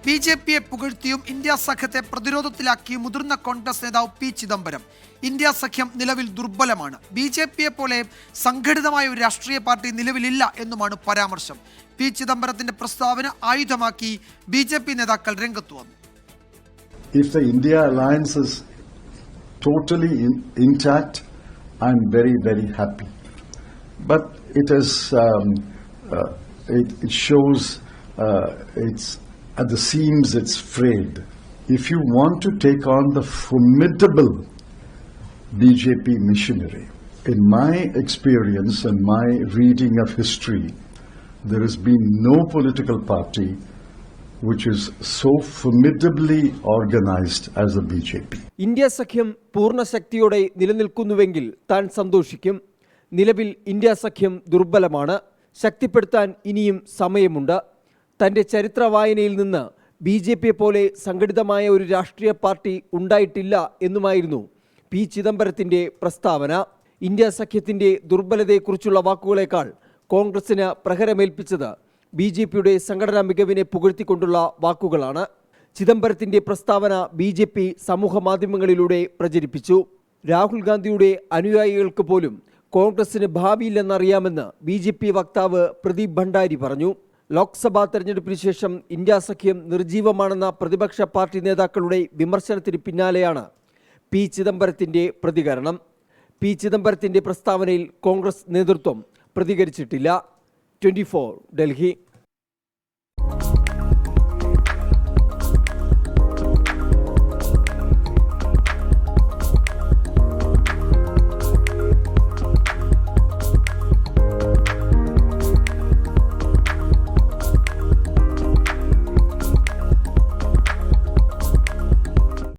ബി.ജെ.പിയെ പുകഴ്ത്തിയും India സഖ്യത്തെ പ്രതിരോധത്തിലാക്കിയും മുതിർന്ന കോൺഗ്രസ് നേതാവ് പി ചിദംബരം. ഇന്ത്യ സഖ്യം നിലവിൽ ദുർബലമാണ്, ബി.ജെ.പിയെ പോലെ സംഘടിതമായ ഒരു രാഷ്ട്രീയ പാർട്ടി നിലവിലില്ല എന്നുമാണ് പരാമർശം. പി ചിദംബരത്തിന്റെ പ്രസ്താവന ആയുധമാക്കി ബി.ജെ.പി നേതാക്കൾ രംഗത്ത് വന്നു. If the India alliance is totally intact, I'm very, very happy. But it is, it shows it's at the seams, it's frayed. If you want to take on the formidable BJP missionary, in my experience and my reading of history, there has been no political party which is so formidably organized as the BJP. India സഖ്യം പൂർണ്ണ ശക്തിയോടെ നിലനിൽക്കുന്നുവെങ്കിൽ താൻ സന്തോഷിക്കും. നിലവിൽ India സഖ്യം ദുർബലമാണ്, ശക്തിപ്പെടുത്താൻ ഇനിയും സമയമുണ്ട്. തന്റെ ചരിത്ര വായനയിൽ നിന്ന് ബി.ജെ.പിയെ പോലെ സംഘടിതമായ ഒരു രാഷ്ട്രീയ പാർട്ടി ഉണ്ടായിട്ടില്ല എന്നുമായിരുന്നു പി ചിദംബരത്തിന്റെ പ്രസ്താവന. ഇന്ത്യ സഖ്യത്തിന്റെ ദുർബലതയെക്കുറിച്ചുള്ള വാക്കുകളേക്കാൾ കോൺഗ്രസിന് പ്രഹരമേൽപ്പിച്ചത് ബി.ജെ.പിയുടെ സംഘടനാ മികവിനെ പുകഴ്ത്തിക്കൊണ്ടുള്ള വാക്കുകളാണ്. ചിദംബരത്തിന്റെ പ്രസ്താവന ബി.ജെ.പി സമൂഹ മാധ്യമങ്ങളിലൂടെ പ്രചരിപ്പിച്ചു. രാഹുൽ ഗാന്ധിയുടെ അനുയായികൾക്ക് പോലും കോൺഗ്രസിന് ഭാവിയില്ലെന്നറിയാമെന്ന് ബി.ജെ.പി വക്താവ് പ്രദീപ് ഭണ്ഡാരി പറഞ്ഞു. ലോക്സഭാ തെരഞ്ഞെടുപ്പിന് ശേഷം ഇന്ത്യ സഖ്യം നിർജീവമാണെന്ന പ്രതിപക്ഷ പാർട്ടി നേതാക്കളുടെ വിമർശനത്തിന് പിന്നാലെയാണ് പി ചിദംബരത്തിന്റെ പ്രതികരണം. പി ചിദംബരത്തിന്റെ പ്രസ്താവനയിൽ കോൺഗ്രസ് നേതൃത്വം പ്രതികരിച്ചിട്ടില്ല. 24 ഡൽഹി.